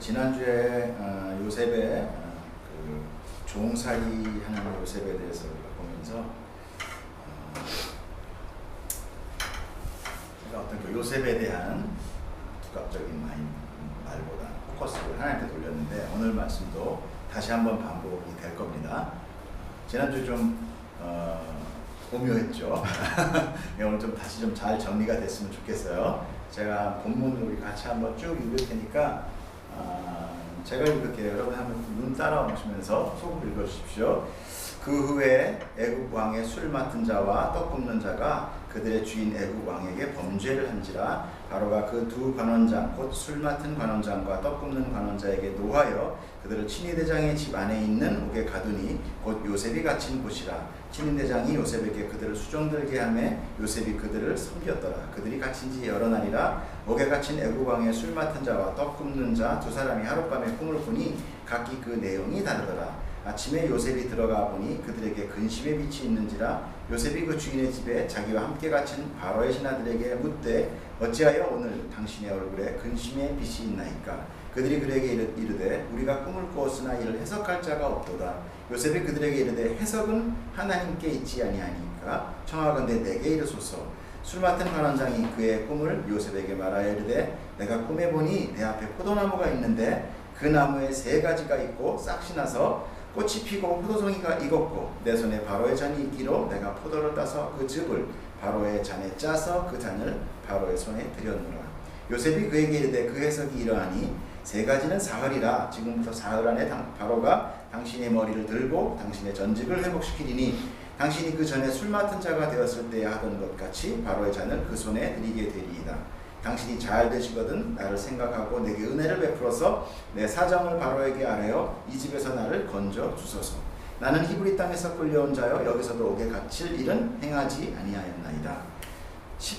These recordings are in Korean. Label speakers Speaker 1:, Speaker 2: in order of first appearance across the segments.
Speaker 1: 지난주에 요셉의 그 종살이 하는 요셉에 대해서 우리가 보면서 제가 어떤 그 요셉에 대한 두각적인 말보다 포커스를 하나님께 돌렸는데, 오늘 말씀도 다시 한번 반복이 될 겁니다. 지난주 좀 오묘했죠. 오늘 좀 다시 좀 잘 정리가 됐으면 좋겠어요. 제가 본문을 우리 같이 한번 쭉 읽을 테니까 제가 읽을게요. 여러분 한번 눈 따라오시면서 속으로 읽어주십시오. 그 후에 애굽 왕의 술 맡은 자와 떡 굽는 자가 그들의 주인 애굽 왕에게 범죄를 한지라. 바로가 그 두 관원장 곧 술 맡은 관원장과 떡 굽는 관원자에게 노하여 그들을 친위대장의 집 안에 있는 옥에 가두니 곧 요셉이 갇힌 곳이라. 친위대장이 요셉에게 그들을 수종들게 하매 요셉이 그들을 섬겼더라. 그들이 갇힌 지 여러 날이라. 옥에 갇힌 애굽 왕의 술 맡은 자와 떡 굽는 자 두 사람이 하룻밤에 꿈을 꾸니 각기 그 내용이 다르더라. 아침에 요셉이 들어가 보니 그들에게 근심의 빛이 있는지라. 요셉이 그 주인의 집에 자기와 함께 갇힌 바로의 신하들에게 묻되 어찌하여 오늘 당신의 얼굴에 근심의 빛이 있나이까. 그들이 그에게 이르되 우리가 꿈을 꾸었으나 이를 해석할 자가 없도다. 요셉이 그들에게 이르되 해석은 하나님께 있지 아니하니까 청하건대 내게 이르소서. 술 맡은 관원장이 그의 꿈을 요셉에게 말하여 이르되 내가 꿈에 보니 내 앞에 포도나무가 있는데 그 나무에 세 가지가 있고 싹이 나서 꽃이 피고 포도송이가 익었고 내 손에 바로의 잔이 있기로 내가 포도를 따서 그 즙을 바로의 잔에 짜서 그 잔을 바로의 손에 드렸노라. 요셉이 그에게 이르되 그 해석이 이러하니 세 가지는 사흘이라. 지금부터 사흘 안에 바로가 당신의 머리를 들고 당신의 전직을 회복시키리니 당신이 그 전에 술 맡은 자가 되었을 때에 하던 것 같이 바로의 잔을 그 손에 드리게 되리이다. 당신이 잘 되시거든 나를 생각하고 내게 은혜를 베풀어서 내 사정을 바로에게 아뢰어 이 집에서 나를 건져 주소서. 나는 히브리 땅에서 끌려온 자여 여기서도 옥에 갇힐 일은 행하지 아니하였나이다.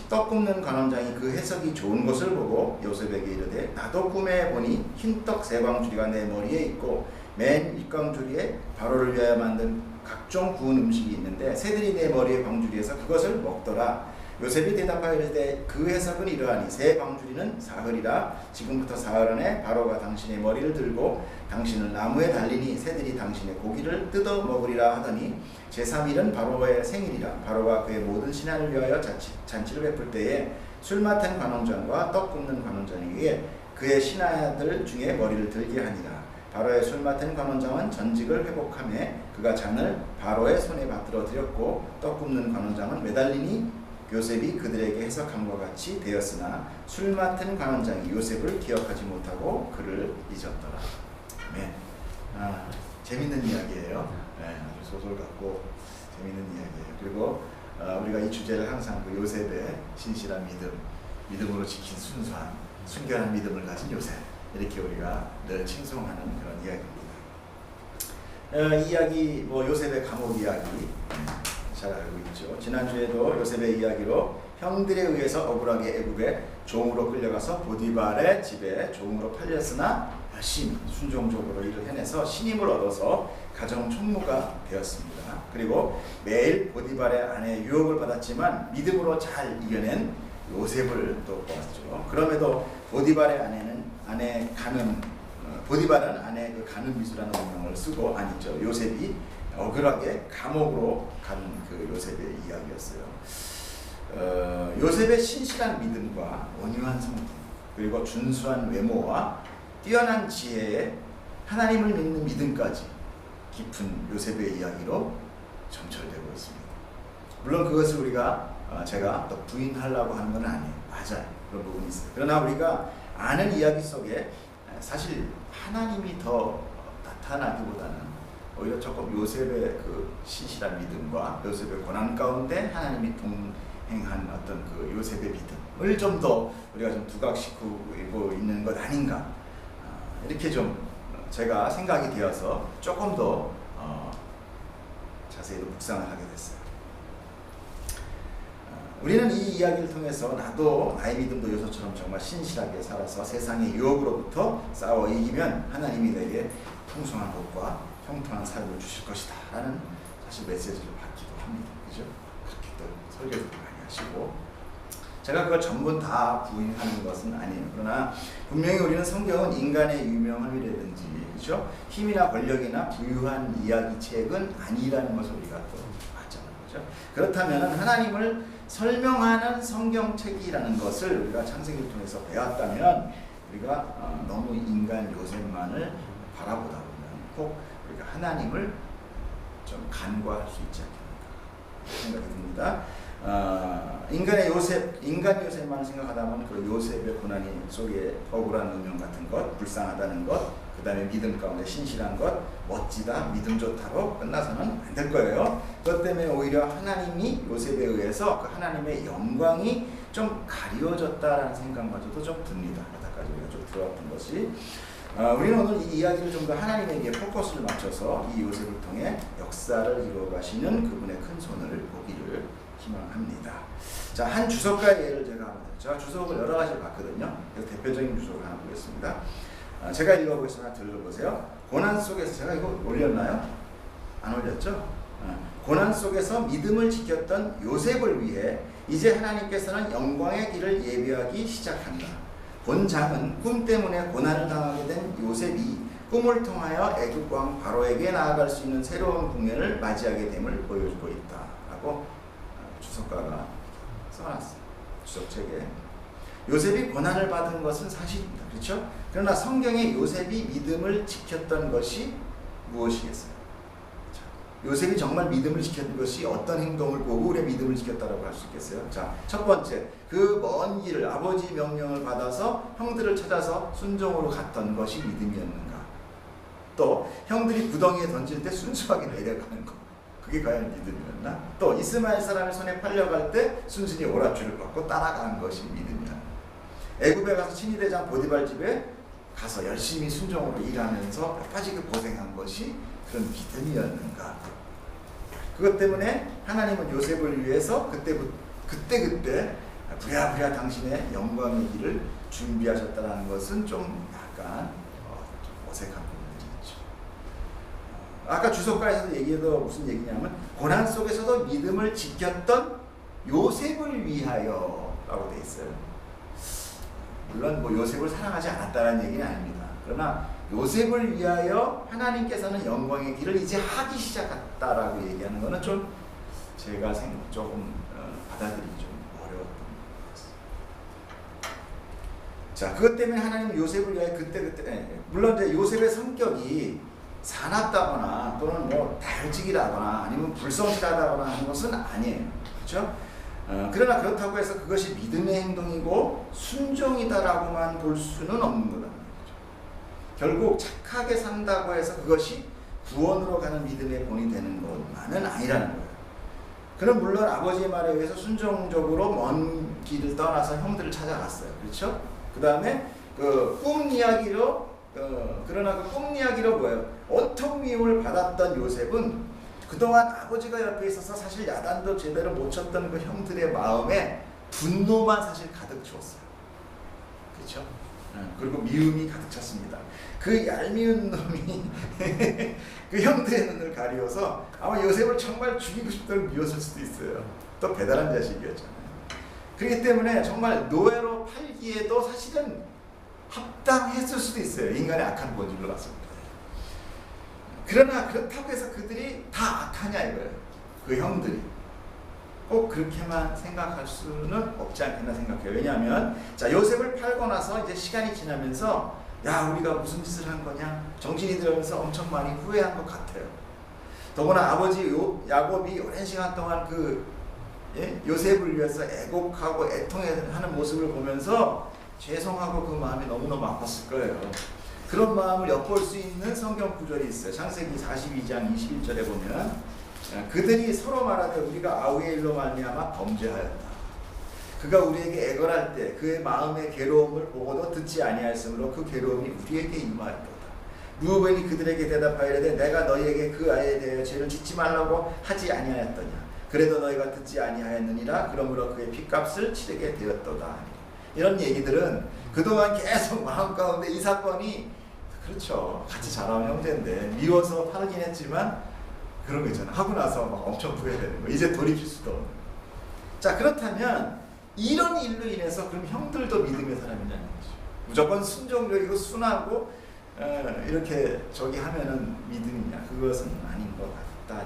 Speaker 1: 떡 굽는 관원장이 그 해석이 좋은 것을 보고 요셉에게 이르되 나도 꿈에 보니 흰떡 세 광주리가 내 머리에 있고 맨 윗광주리에 바로를 위하여 만든 각종 구운 음식이 있는데 새들이 내 머리의 광주리에서 그것을 먹더라. 요셉이 대답하여 이르되 그 해석은 이러하니 세 광주리는 사흘이라. 지금부터 사흘 안에 바로가 당신의 머리를 들고 당신을 나무에 달리니 새들이 당신의 고기를 뜯어 먹으리라 하더니 제3일은 바로의 생일이라. 바로가 그의 모든 신하를 위하여 잔치를 베풀 때에 술 맡은 관원장과 떡 굽는 관원장에게 그의 신하들 중에 머리를 들게 하니라. 바로의 술 맡은 관원장은 전직을 회복하며 그가 잔을 바로의 손에 받들어 드렸고 떡 굽는 관원장은 매달리니 요셉이 그들에게 해석함과 같이 되었으나 술 맡은 관원장이 요셉을 기억하지 못하고 그를 잊었더라. 네. 재밌는 이야기예요. 네, 아주 소설 같고 재밌는 이야기예요. 그리고 우리가 이 주제를 항상 그 요셉의 신실한 믿음으로 지킨 순수한 순결한 믿음을 가진 요셉, 이렇게 우리가 늘 칭송하는 그런 이야기입니다. 이 이야기 요셉의 감옥 이야기 잘 알고 있죠. 지난주에도 요셉의 이야기로 형들에 의해서 억울하게 애굽에 종으로 끌려가서 보디발의 집에 종으로 팔렸으나 열심히 순종적으로 일을 해내서 신임을 얻어서 가정 총무가 되었습니다. 그리고 매일 보디발의 아내의 유혹을 받았지만 믿음으로 잘 이겨낸 요셉을 또 보았죠. 그럼에도 보디발의 보디발은 아내 그 가늠 미수라는 명령을 쓰고 요셉이 억울하게 감옥으로 간 그 요셉의 이야기였어요. 요셉의 신실한 믿음과 온유한 성품, 그리고 준수한 외모와 뛰어난 지혜에 하나님을 믿는 믿음까지 깊은 요셉의 이야기로 점철되고 있습니다. 물론 그것을 제가 또 부인하려고 하는 건 아니에요. 맞아요. 그런 부분이 있어요. 그러나 우리가 아는 이야기 속에 사실 하나님이 더 나타나기보다는 오히려 조금 요셉의 그 신실한 믿음과 요셉의 고난 가운데 하나님이 동행한 어떤 그 요셉의 믿음을 좀 더 우리가 좀 두각시키고 있는 것 아닌가, 이렇게 좀 제가 생각이 되어서 조금 더 자세히 묵상을 하게 됐어요. 우리는 이 이야기를 통해서 나도 나의 믿음도 요셉처럼 정말 신실하게 살아서 세상의 유혹으로부터 싸워 이기면 하나님이 내게 풍성한 복과 형통한 삶을 주실 것이다 라는 사실 메시지를 받기도 합니다. 그죠? 그렇게 또 설교도 많이 하시고, 제가 그걸 전부 다 부인하는 것은 아니에요. 그러나 분명히 우리는 성경은 인간의 유명함이라든지, 그렇죠? 힘이나 권력이나 부유한 이야기책은 아니라는 것을 우리가 또 봤잖아요. 그렇죠? 그렇다면 하나님을 설명하는 성경책이라는 것을 우리가 창세기를 통해서 배웠다면 우리가 너무 인간 요셉만을 바라보다 보면 꼭 우리가 하나님을 좀 간과할 수 있지 않겠는가 생각이 듭니다. 인간 요셉만 생각하다 보면 그 요셉의 고난이 속에 억울한 운명 같은 것, 불쌍하다는 것, 그 다음에 믿음 가운데 신실한 것, 멋지다, 믿음 좋다로 끝나서는 안 될 거예요. 그것 때문에 오히려 하나님이 요셉에 의해서 그 하나님의 영광이 좀 가려졌다라는 생각마저도 좀 듭니다. 여기까지 우리가 좀 들어왔던 것이. 우리는 오늘 이 이야기를 좀 더 하나님에게 포커스를 맞춰서 이 요셉을 통해 역사를 이루어가시는 그분의 큰 손을 보기를 희망합니다. 자, 한 주석가의 예를 제가 주석을 여러 가지를 봤거든요. 그래서 대표적인 주석을 하나 보겠습니다. 제가 읽어보겠습니다. 들어보세요. 고난 속에서, 제가 이거 올렸나요? 안 올렸죠? 고난 속에서 믿음을 지켰던 요셉을 위해 이제 하나님께서는 영광의 길을 예비하기 시작한다. 본장은 꿈 때문에 고난을 당하게 된 요셉이 꿈을 통하여 애굽 왕 바로에게 나아갈 수 있는 새로운 국면을 맞이하게 됨을 보여주고 있다. 라고 주석가가 써놨어요. 주석책에. 요셉이 고난을 받은 것은 사실입니다. 그렇죠? 그러나 성경에 요셉이 믿음을 지켰던 것이 무엇이겠어요? 요셉이 정말 믿음을 지켰던 것이 어떤 행동을 보고 우리의 믿음을 지켰다고 할 수 있겠어요? 자, 첫 번째, 그 먼 길을 아버지 명령을 받아서 형들을 찾아서 순종으로 갔던 것이 믿음이었는가? 또 형들이 구덩이에 던질 때 순수하게 내려가는 것, 그게 과연 믿음이었나? 또 이스마엘 사람의 손에 팔려갈 때 순순히 오랏줄을 받고 따라가는 것이 믿음이었나? 애굽에 가서 친위대장 보디발 집에 가서 열심히 순종으로 일하면서 빠지게 고생한 것이 그런 믿음이었는가? 그것 때문에 하나님은 요셉을 위해서 그때 부랴부랴 당신의 영광의 길을 준비하셨다는 것은 좀 약간 좀 어색한 부분들이 있죠. 아까 주석가에서도 얘기해도 무슨 얘기냐면 고난 속에서도 믿음을 지켰던 요셉을 위하여 라고 되어 있어요. 물론 뭐 요셉을 사랑하지 않았다는 얘기는 아닙니다. 그러나 요셉을 위하여 하나님께서는 영광의 길을 이제 하기 시작했다라고 얘기하는 것은 좀 제가 조금 받아들이기 좀 어려웠던 것 같습니다. 자, 그것 때문에 하나님은 요셉을 위하여 물론 이제 요셉의 성격이 사납다거나 또는 뭐 다혈질이라거나 아니면 불성실하다거나 하는 것은 아니에요. 그렇죠? 그러나 그렇다고 해서 그것이 믿음의 행동이고 순종이다라고만 볼 수는 없는 거다. 결국 착하게 산다고 해서 그것이 구원으로 가는 믿음의 본이 되는 것만은 아니라는 거예요. 그럼 물론 아버지의 말에 의해서 순종적으로 먼 길을 떠나서 형들을 찾아갔어요. 그렇죠? 그 다음에 그 꿈 이야기로 그러나 그 꿈 이야기로 뭐예요? 온통 미움을 받았던 요셉은 그동안 아버지가 옆에 있어서 사실 야단도 제대로 못 쳤던 그 형들의 마음에 분노만 사실 가득 주었어요. 그렇죠? 그리고 미움이 가득 찼습니다. 그 얄미운 놈이 그 형들의 눈을 가리워서 아마 요셉을 정말 죽이고 싶다고 미웠을 수도 있어요. 또 배달한 자식이었잖아요. 그렇기 때문에 정말 노예로 팔기에도 사실은 합당했을 수도 있어요. 인간의 악한 본질로 봤을 때. 그러나 그렇다고 해서 그들이 다 악하냐 이거예요. 그 형들이. 꼭 그렇게만 생각할 수는 없지 않겠나 생각해요. 왜냐하면 자, 요셉을 팔고 나서 이제 시간이 지나면서 야, 우리가 무슨 짓을 한 거냐 정신이 들면서 엄청 많이 후회한 것 같아요. 더구나 아버지 야곱이 오랜 시간 동안 요셉을 위해서 애곡하고 애통하는 모습을 보면서 죄송하고 그 마음이 너무너무 아팠을 거예요. 그런 마음을 엿볼 수 있는 성경 구절이 있어요. 창세기 42장 21절에 보면 그들이 서로 말하되 우리가 아우의 일로 말미암아 범죄하였다. 그가 우리에게 애걸할 때 그의 마음의 괴로움을 보고도 듣지 아니하였으므로 그 괴로움이 우리에게 임하였도다. 루벤이 그들에게 대답하여 이르되 내가 너희에게 그 아이에 대하여 죄를 짓지 말라고 하지 아니하였더냐. 그래도 너희가 듣지 아니하였느니라. 그러므로 그의 핏값을 치르게 되었도다. 이런 얘기들은 그동안 계속 마음 가운데 이 사건이 그렇죠. 같이 자라온 형제인데 미워서 팔긴 했지만 그런 거 있잖아. 하고 나서 막 엄청 후회되는 거. 이제 돌이킬 수도 없는. 자, 그렇다면 이런 일로 인해서 그럼 형들도 믿음의 사람이냐는 거죠. 무조건 순종적이고 순하고 이렇게 저기 하면은 믿음이냐? 그것은 아닌 것 같다.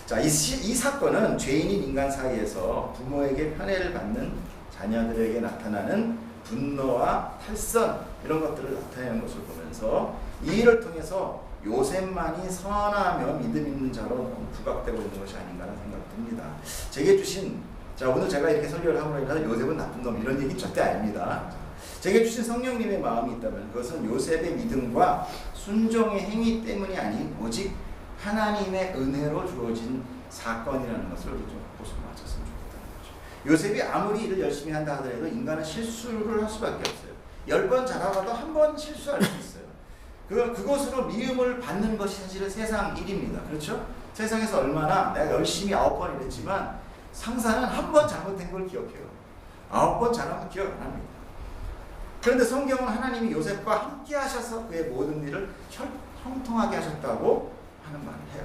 Speaker 1: 자, 이 사건은 죄인인 인간 사이에서 부모에게 편애를 받는 자녀들에게 나타나는 분노와 탈선 이런 것들을 나타내는 것을 보면서 이 일을 통해서 요셉만이 선하며 믿음 있는 자로 부각되고 있는 것이 아닌가 하는 생각이 듭니다. 제게 주신, 자, 오늘 제가 이렇게 설교를 함으로 인해서 요셉은 나쁜 놈 이런 얘기 절대 아닙니다. 제게 주신 성령님의 마음이 있다면 그것은 요셉의 믿음과 순종의 행위 때문이 아닌 오직 하나님의 은혜로 주어진 사건이라는 것을 우리 좀 보수로 맞췄으면 좋겠다는 거죠. 요셉이 아무리 일을 열심히 한다 하더라도 인간은 실수를 할 수밖에 없어요. 10번 잘하다가 한 번 실수할 수 있어요. 그것으로 미움을 받는 것이 사실은 세상 일입니다. 그렇죠? 세상에서 얼마나 내가 열심히 9번 일했지만 상사는 한 번 잘못된 걸 기억해요. 9번 잘하면 기억 안 합니다. 그런데 성경은 하나님이 요셉과 함께 하셔서 그의 모든 일을 형통하게 하셨다고 하는 말을 해요.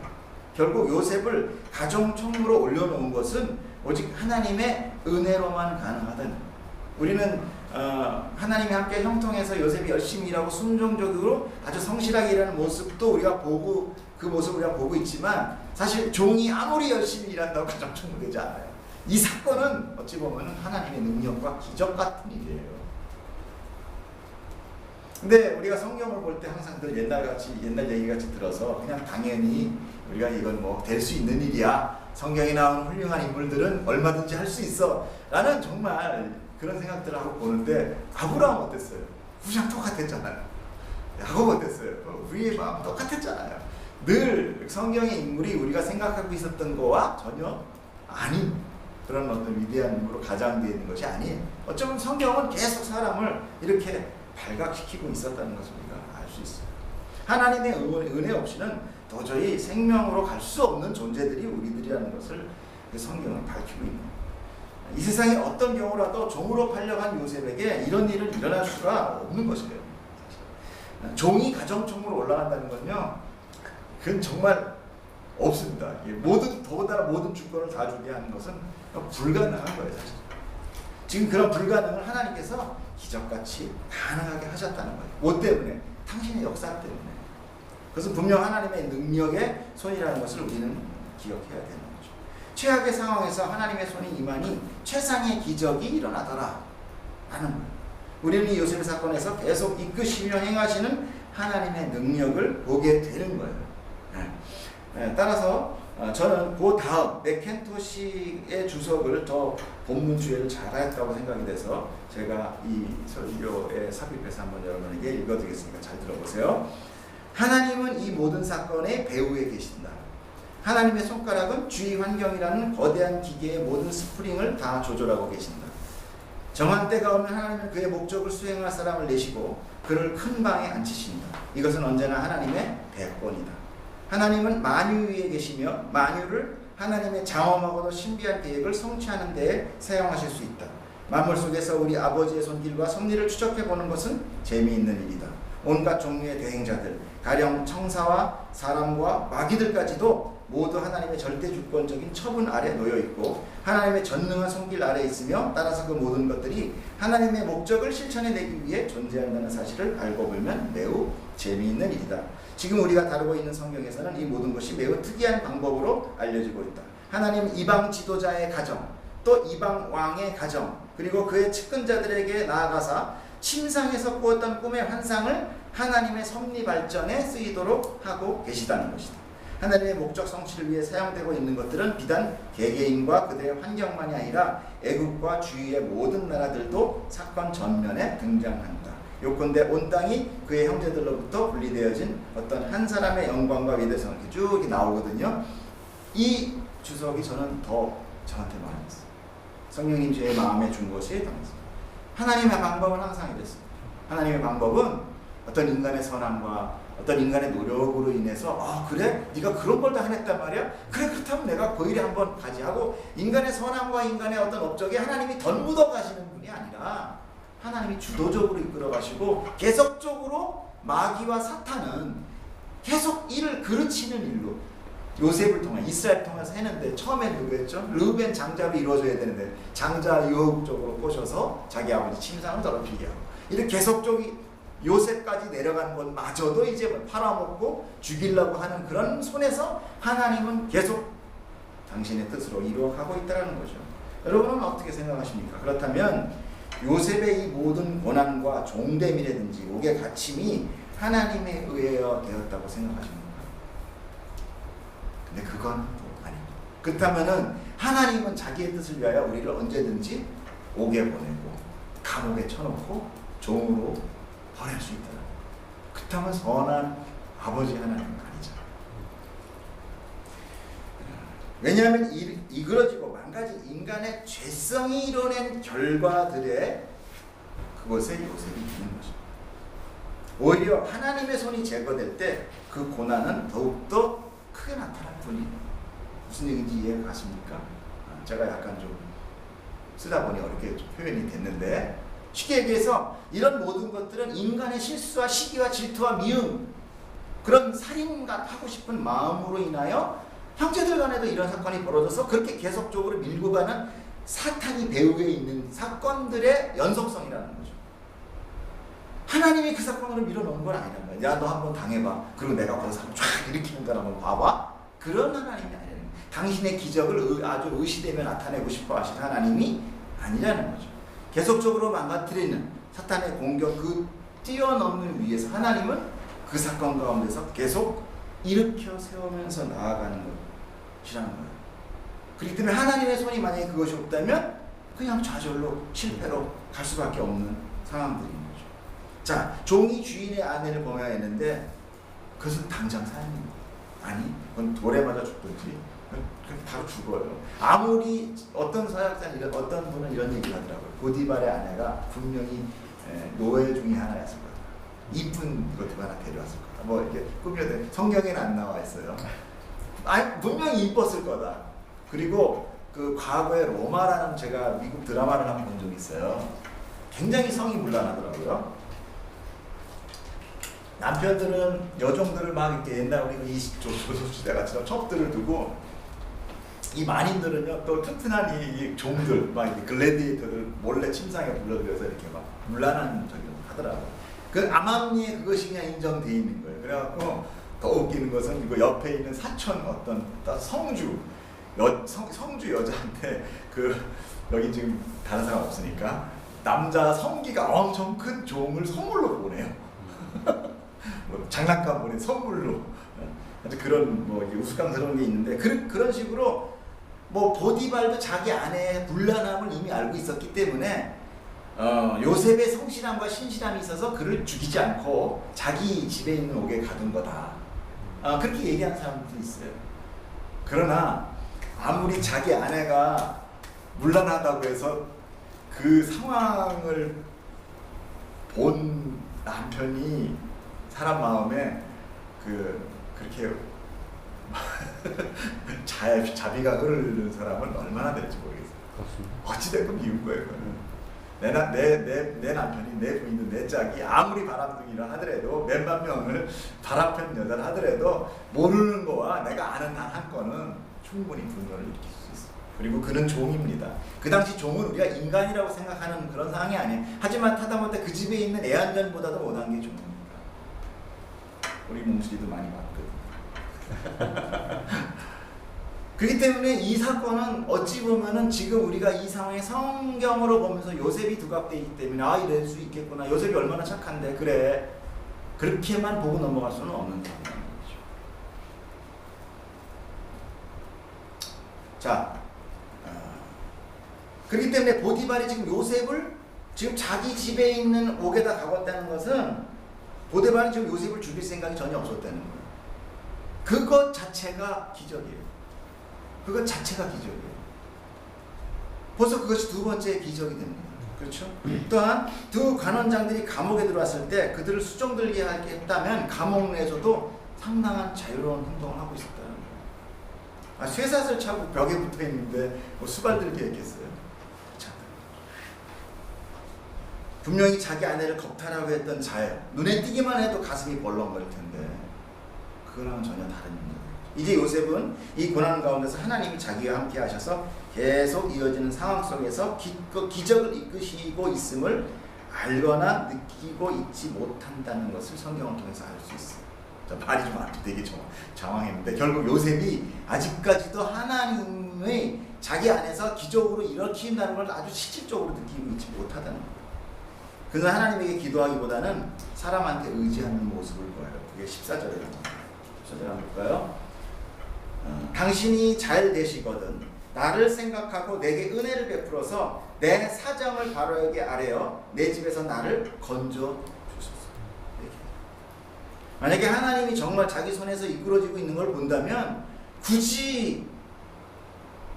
Speaker 1: 결국 요셉을 가정총무로 올려놓은 것은 오직 하나님의 은혜로만 가능하다는, 우리는 하나님이 함께 형통해서 요셉이 열심히 일하고 순종적으로 아주 성실하게 일하는 모습도 우리가 보고, 그 모습을 우리가 보고 있지만 사실 종이 아무리 열심히 일한다고 가정총무되지 않아요. 이 사건은 어찌 보면 하나님의 능력과 기적 같은 일이에요. 근데 우리가 성경을 볼 때 항상 늘 옛날 얘기같이 들어서 그냥 당연히 우리가 이건 뭐 될 수 있는 일이야, 성경에 나오는 훌륭한 인물들은 얼마든지 할 수 있어 라는 정말 그런 생각들을 하고 보는데, 아브라함 어땠어요? 그냥 똑같았잖아요. 야곱 어땠어요? 우리의 마음 똑같았잖아요. 늘 성경의 인물이 우리가 생각하고 있었던 거와 전혀 아닌 그런 어떤 위대한 인물로 가장되어 있는 것이 아닌, 어쩌면 성경은 계속 사람을 이렇게 발각시키고 있었다는 것을 우리가 알 수 있어요. 하나님의 은혜 없이는 도저히 생명으로 갈 수 없는 존재들이 우리들이라는 것을 성경은 밝히고 있는 거예요. 이 세상에 어떤 경우라도 종으로 팔려간 요셉에게 이런 일은 일어날 수가 없는 것이에요. 종이 가정총무로 올라간다는 건요, 그건 정말 없습니다. 더군다나 모든 주권을 다 주게 하는 것은 불가능한 거예요, 사실. 지금 그런 불가능을 하나님께서 기적같이 가능하게 하셨다는 거예요. 뭐 때문에? 당신의 역사 때문에. 그것은 분명 하나님의 능력의 손이라는 것을 우리는 기억해야 되는 거죠. 최악의 상황에서 하나님의 손이 임하니 최상의 기적이 일어나더라 라는 거예요. 우리는 이 요셉 사건에서 계속 이끄시며 행하시는 하나님의 능력을 보게 되는 거예요. 따라서 저는 그 다음 맥켄토시의 주석을 더 본문 주의를 잘했다고 생각이 돼서 제가 이 설교에 삽입해서 한번 여러분에게 읽어드리겠습니다. 잘 들어보세요. 하나님은 이 모든 사건의 배후에 계신다. 하나님의 손가락은 주위 환경이라는 거대한 기계의 모든 스프링을 다 조절하고 계신다. 정한 때가 오면 하나님은 그의 목적을 수행할 사람을 내시고 그를 큰 방에 앉히신다. 이것은 언제나 하나님의 대권이다. 하나님은 만유 위에 계시며 만유를 하나님의 장엄하고도 신비한 계획을 성취하는 데에 사용하실 수 있다. 만물 속에서 우리 아버지의 손길과 섭리를 추적해보는 것은 재미있는 일이다. 온갖 종류의 대행자들, 가령 청사와 사람과 마귀들까지도 모두 하나님의 절대주권적인 처분 아래 놓여있고 하나님의 전능한 손길 아래 있으며, 따라서 그 모든 것들이 하나님의 목적을 실천해내기 위해 존재한다는 사실을 알고 보면 매우 재미있는 일이다. 지금 우리가 다루고 있는 성경에서는 이 모든 것이 매우 특이한 방법으로 알려지고 있다. 하나님 이방 지도자의 가정, 또 이방 왕의 가정, 그리고 그의 측근자들에게 나아가사 침상에서 꾸었던 꿈의 환상을 하나님의 섭리 발전에 쓰이도록 하고 계시다는 것이다. 하나님의 목적 성취를 위해 사용되고 있는 것들은 비단 개개인과 그들의 환경만이 아니라 애국과 주위의 모든 나라들도 사건 전면에 등장한다. 요컨대 온 땅이 그의 형제들로부터 분리되어진 어떤 한 사람의 영광과 위대성, 이렇게 쭉 나오거든요. 이 주석이 저는 더 저한테 말했어요. 성령님 제 마음에 준 것이 담았습니다. 하나님의 방법은 항상 이랬습니다. 하나님의 방법은 어떤 인간의 선함과 어떤 인간의 노력으로 인해서 그래? 네가 그런 걸 다 해냈단 말이야? 그래, 그렇다면 내가 그 일에 한번 가지 하고, 인간의 선함과 인간의 어떤 업적에 하나님이 덧묻어 가시는 분이 아니라 하나님이 주도적으로 이끌어 가시고 계속적으로 마귀와 사탄은 계속 이를 그르치는 일로, 요셉을 통해 이스라엘 통해서 했는데 처음엔 누구였죠? 르우벤 장자로 이루어져야 되는데 장자 유혹 쪽으로 꼬셔서 자기 아버지 침상을 더럽히게 하고 이렇게 계속적으로 요셉까지 내려가는 것마저도 이제 팔아먹고 죽이려고 하는 그런 손에서 하나님은 계속 당신의 뜻으로 이루어가고 있다는 거죠. 여러분은 어떻게 생각하십니까? 그렇다면 요셉의 이 모든 고난과 종됨이라든지 옥의 갇힘이 하나님에 의하여 되었다고 생각하십니까? 근데 그건 또 아닙니다. 그렇다면은 하나님은 자기의 뜻을 위하여 우리를 언제든지 옥에 보내고 감옥에 쳐놓고 종으로 보낼 수 있다. 그렇다면 선한 아버지 하나님은 아니죠. 왜냐하면 이그러지고 망가진 인간의 죄성이 이뤄낸 결과들에 그것에 요셉이 있는 거죠. 오히려 하나님의 손이 제거될 때 그 고난은 더욱더 크게 나타날 뿐이에요. 무슨 얘기인지 이해가 가십니까? 제가 약간 좀 쓰다 보니 어렵게 좀 표현이 됐는데 쉽게 얘기해서 이런 모든 것들은 인간의 실수와 시기와 질투와 미움 그런 살인하고 싶은 마음으로 인하여 형제들 간에도 이런 사건이 벌어져서 그렇게 계속적으로 밀고 가는 사탄이 배후에 있는 사건들의 연속성이라는 거죠. 하나님이 그 사건으로 밀어넣은 건 아니란 말이야. 야, 너 한번 당해봐. 그리고 내가 거기서 한번 쫙 일으키는 걸 한번 봐봐. 그런 하나님이 아니라는 거예요. 당신의 기적을 아주 의시되며 나타내고 싶어 하신 하나님이 아니라는 거죠. 계속적으로 망가뜨리는 사탄의 공격 그 뛰어넘는 위에서 하나님은 그 사건 가운데서 계속 일으켜 세우면서 나아가는 것이라는 거예요. 그렇기 때문에 하나님의 손이 만약에 그것이 없다면 그냥 좌절로 실패로 갈 수밖에 없는 상황들인 거죠. 자, 종이 주인의 아내를 범하였는데 그것은 당장 살인입니다. 아니, 그건 돌에 맞아 죽든지 바로 죽어요. 아무리 어떤 서약자는 어떤 분은 이런 얘기를 하더라고요. 보디발의 아내가 분명히 노예 중에 하나였을 거다. 이쁜 것도 하나 데려왔을 거다. 뭐 이렇게 꾸며대 성경에는 안 나와 있어요. 아니, 분명히 이뻤을 거다. 그리고 그 과거에 로마라는 제가 미국 드라마를 한번 본 적이 있어요. 굉장히 성이 문란하더라고요. 남편들은 여종들을 막 이렇게 옛날 우리 조선시대 같이 첩들을 두고 이 만인들은요 또 튼튼한 이 종들 막 이렇게 글래디에이터들 몰래 침상에 불러들여서 이렇게 막 문란한 저기 하더라고요. 그 암암리에 그것이 그냥 인정돼 있는 거예요. 그래갖고 더 웃기는 것은 이거 옆에 있는 사촌 어떤 성주 여자한테 그 여기 지금 다른 사람 없으니까 남자 성기가 엄청 큰 종을 선물로 보내요. 뭐 장난감 보내 선물로 아주 그런 뭐 우스꽝스러운 게 있는데 그런 식으로 뭐 보디발도 자기 아내의 불란함을 이미 알고 있었기 때문에 요셉의 성실함과 신실함이 있어서 그를 죽이지 않고 자기 집에 있는 옥에 가둔 거다. 그렇게 얘기하는 사람들도 있어요. 그러나 아무리 자기 아내가 문란하다고 해서 그 상황을 본 남편이 사람 마음에 그렇게 자비가 흐르는 사람은 얼마나 될지 모르겠어요. 어찌됐건 미운 거예요. 내 남편이 내 부인도 내 짝이 아무리 바람둥이라 하더라도 몇만 명을 바람편 여자를 하더라도 모르는 거와 내가 아는 단 한 건은 충분히 분노를 일으킬 수 있어요. 그리고 그는 종입니다. 그 당시 종은 우리가 인간이라고 생각하는 그런 상황이 아니에요. 하지만 하다못해 그 집에 있는 애완견보다도 못한 게 종입니다. 우리 몽실이도 많이 봤거든요. 그렇기 때문에 이 사건은 어찌 보면은 지금 우리가 이 상황에 성경으로 보면서 요셉이 두각되어 있기 때문에 이럴 수 있겠구나. 요셉이 얼마나 착한데 그래. 그렇게만 보고 넘어갈 수는 없는 상황이죠. 자, 그렇기 때문에 보디발이 지금 요셉을 지금 자기 집에 있는 옥에다 가뒀다는 것은 보디발이 지금 요셉을 죽일 생각이 전혀 없었다는 거예요. 그것 자체가 기적이에요. 그것 자체가 기적이에요. 벌써 그것이 두 번째 기적이 됩니다. 그렇죠? 또한 두 관원장들이 감옥에 들어왔을 때 그들을 수종들게 했다면 감옥 내에서도 상당한 자유로운 행동을 하고 있었다는 거예요. 쇠사슬 차고 벽에 붙어 있는데 뭐 수발들게 했겠어요? 분명히 자기 아내를 겁탈하고 했던 자예요. 눈에 띄기만 해도 가슴이 벌렁거릴 텐데 그거랑은 전혀 다른 문제죠. 이제 요셉은 이 고난 가운데서 하나님이 자기와 함께 하셔서 계속 이어지는 상황 속에서 기적을 이끄시고 있음을 알거나 느끼고 있지 못한다는 것을 성경을 통해서 알 수 있어요. 말이 좀 되게 장황했는데 결국 요셉이 아직까지도 하나님의 자기 안에서 기적으로 일으킨다는 걸 아주 실질적으로 느끼고 있지 못하다는 거예요. 그는 하나님에게 기도하기보다는 사람한테 의지하는 모습을 보여요. 그게 14절에 나옵니다. 14절 한번 볼까요? 당신이 잘 되시거든 나를 생각하고 내게 은혜를 베풀어서 내 사정을 바로에게 아뢰어 내 집에서 나를 건져 주소서. 만약에 하나님이 정말 자기 손에서 이끌어지고 있는 걸 본다면 굳이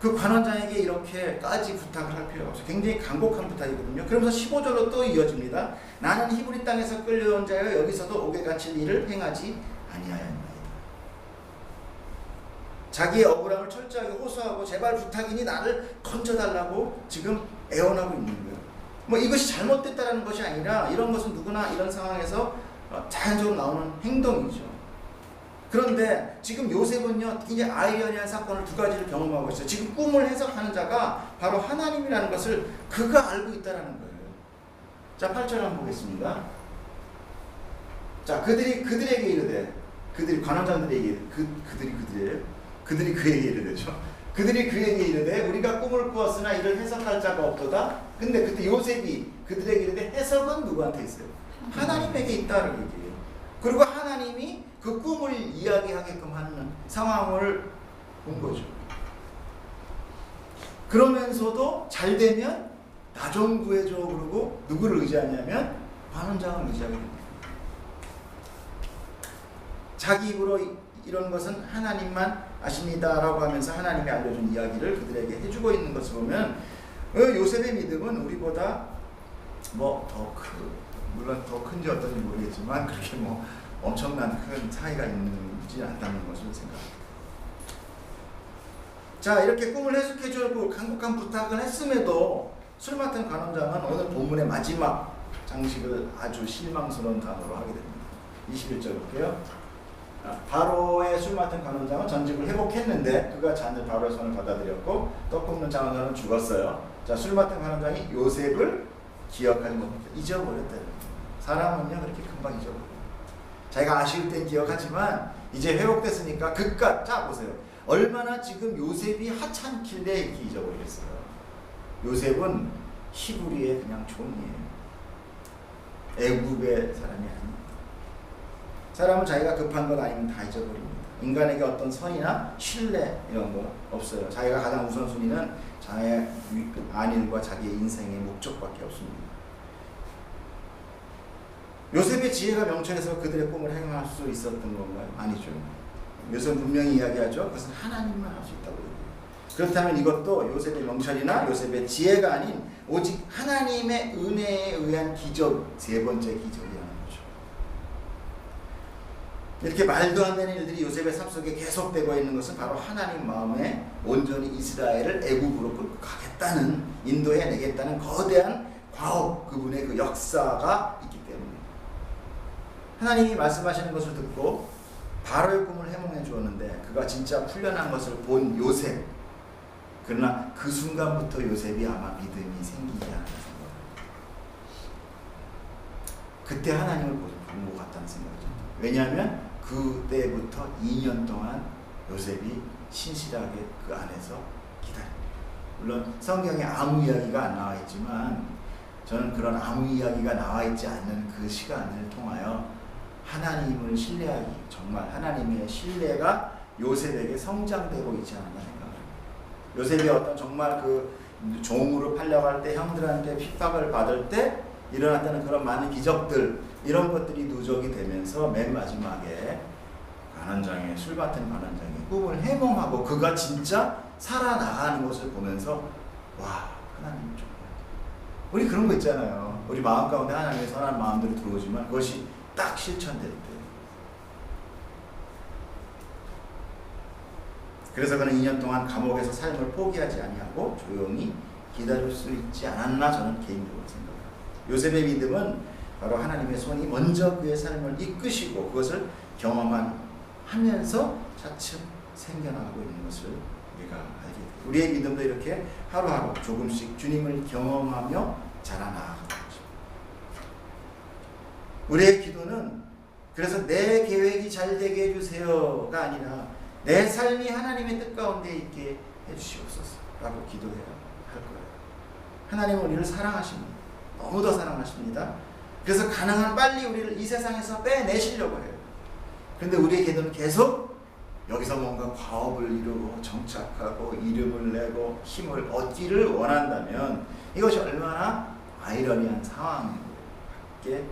Speaker 1: 그 관원장에게 이렇게까지 부탁을 할 필요가 없어요. 굉장히 간곡한 부탁이거든요. 그러면서 15절로 또 이어집니다. 나는 히브리 땅에서 끌려온 자여 여기서도 옥에 갇힐 일을 행하지 아니하였나이다. 자기의 억울함을 철저하게 호소하고 제발 부탁이니 나를 건져달라고 지금 애원하고 있는 거예요. 뭐 이것이 잘못됐다는 것이 아니라 이런 것은 누구나 이런 상황에서 자연적으로 나오는 행동이죠. 그런데 지금 요셉은요 굉장히 아이러니한 사건을 두 가지를 경험하고 있어요. 지금 꿈을 해석하는 자가 바로 하나님이라는 것을 그가 알고 있다는 거예요. 자 8절 한번 보겠습니다. 자 그들에게 이르되 그들이 관원장들에게 그들이 그에게 이르되죠. 그들이 그에게 이르되 우리가 꿈을 꾸었으나 이를 해석할 자가 없도다. 근데 그때 요셉이 그들에게 이르되 해석은 누구한테 있어요? 하나님에게 있다는 얘기예요. 그리고 하나님이 그 꿈을 이야기하게끔 하는 상황을 본 거죠. 그러면서도 잘 되면 나 좀 구해줘 그러고 누구를 의지하냐면 관원장을 의지하게 됩니다. 자기 입으로 이런 것은 하나님만 아십니다라고 하면서 하나님이 알려준 이야기를 그들에게 해주고 있는 것을 보면 요셉의 믿음은 우리보다 물론 더 큰지 어떤지 모르겠지만 그렇게 엄청난 큰 차이가 있지 않다는 것을 생각합니다. 자 이렇게 꿈을 해석해주고 간곡한 부탁을 했음에도 술 맡은 관원장은 오늘 본문의 마지막 장식을 아주 실망스러운 단어로 하게 됩니다. 21절 볼게요. 바로의 술 맡은 관원장은 전직을 회복했는데 그가 잔을 바로의 손을 받아들였고 떡 굽는 장원장은 죽었어요. 자, 술 맡은 관원장이 요셉을 기억하지 못했다. 잊어버렸다. 사람은요 그렇게 금방 잊어버려요. 자기가 아쉬울 땐 기억하지만 이제 회복됐으니까 그깟 자 보세요. 얼마나 지금 요셉이 하찮길래 이렇게 잊어버리겠어요. 요셉은 히브리의 그냥 종이에요. 애굽의 사람이 아닙니다. 사람은 자기가 급한 것 아니면 다 잊어버립니다. 인간에게 어떤 선이나 신뢰 이런 거 없어요. 자기가 가장 우선순위는 자기의 안일과 자기의 인생의 목적밖에 없습니다. 요셉의 지혜가 명철해서 그들의 꿈을 행할 수 있었던 건가요? 아니죠. 요셉은 분명히 이야기하죠. 그것은 하나님만 할 수 있다고 얘기해요. 그렇다면 이것도 요셉의 명철이나 요셉의 지혜가 아닌 오직 하나님의 은혜에 의한 기적, 세 번째 기적이라는 거죠. 이렇게 말도 안 되는 일들이 요셉의 삶 속에 계속되고 있는 것은 바로 하나님 마음에 온전히 이스라엘을 애굽으로 끌고 가겠다는, 인도해 내겠다는 거대한 과업, 그분의 그 역사가 있기 때문입니다. 하나님이 말씀하시는 것을 듣고 바로의 꿈을 해몽해 주었는데 그가 진짜 풀려난 것을 본 요셉, 그러나 그 순간부터 요셉이 아마 믿음이 생기지 않았던 거예요. 그때 하나님을 본 것 같다는 생각이죠. 왜냐하면 그때부터 2년 동안 요셉이 신실하게 그 안에서 기다립니다. 물론 성경에 아무 이야기가 안 나와 있지만 저는 그런 아무 이야기가 나와 있지 않는 그 시간을 통하여 하나님을 신뢰하기, 정말 하나님의 신뢰가 요셉에게 성장되고 있지 않나 생각합니다. 요셉이 어떤 정말 그 종으로 팔려갈 때, 형들한테 핍박을 받을 때 일어났다는 그런 많은 기적들, 이런 것들이 누적이 되면서 맨 마지막에 관원장의, 술 맡은 관원장의 꿈을 해몽하고 그가 진짜 살아나가는 것을 보면서 와, 하나님 정말. 우리 그런 거 있잖아요. 우리 마음 가운데 하나님의 선한 마음들이 들어오지만 그것이 딱 실천될 때. 그래서 그는 2년 동안 감옥에서 삶을 포기하지 아니하고 조용히 기다릴 수 있지 않았나 저는 개인적으로 생각합니다. 요셉의 믿음은 바로 하나님의 손이 먼저 그의 삶을 이끄시고 그것을 경험하면서 차츰 생겨나고 있는 것을 우리가 알게 돼요. 우리의 믿음도 이렇게 하루하루 조금씩 주님을 경험하며 자라나가는 것입니다. 우리의 기도는 그래서 내 계획이 잘 되게 해주세요가 아니라 내 삶이 하나님의 뜻 가운데 있게 해주시옵소서 라고 기도해야 할 거예요. 하나님은 우리를 사랑하십니다. 너무도 사랑하십니다. 그래서 가능한 빨리 우리를 이 세상에서 빼내시려고 해요. 그런데 우리의 기도는 계속 여기서 뭔가 과업을 이루고 정착하고 이름을 내고 힘을 얻기를 원한다면 이것이 얼마나 아이러니한 상황인게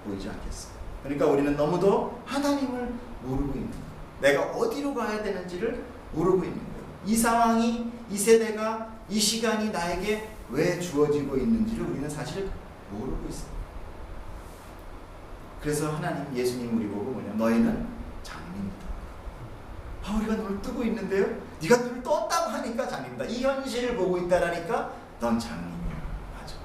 Speaker 1: 보이지 않겠어요. 그러니까 우리는 너무도 하나님을 모르고 있는 거예요. 내가 어디로 가야 되는지를 모르고 있는 거예요. 이 상황이, 이 세대가, 이 시간이 나에게 왜 주어지고 있는지를 우리는 사실 모르고 있어요. 그래서 하나님, 예수님 우리 보고 뭐냐, 너희는 장님이다. 우리가 눈을 뜨고 있는데요, 네가 눈을 떴다고 하니까 장님이다. 이 현실을 보고 있다라니까 넌 장님이야. 맞아.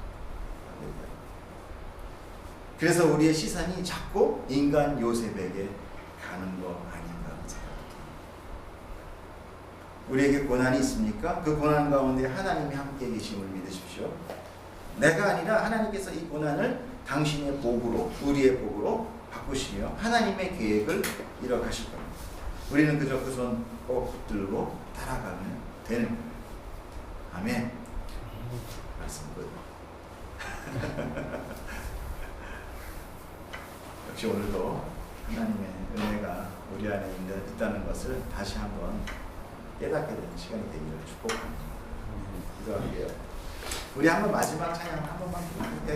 Speaker 1: 그래서 우리의 시선이 자꾸 인간 요셉에게 가는 거 아닌가 하는 생각이 듭니다. 우리에게 고난이 있습니까? 그 고난 가운데 하나님이 함께 계심을 믿으십시오. 내가 아니라 하나님께서 이 고난을 당신의 복으로, 우리의 복으로 바꾸시며 하나님의 계획을 이뤄가실 겁니다. 우리는 그저 그 손 꼭 붙들고 따라가면 되는 거예요. 아멘. 말씀 끝. 역시 오늘도 하나님의 은혜가 우리 안에 있다는 것을 다시 한번 깨닫게 되는 시간이 되기를 축복합니다. 기도할게요. 우리 한번 마지막 찬양 한 번만 부르게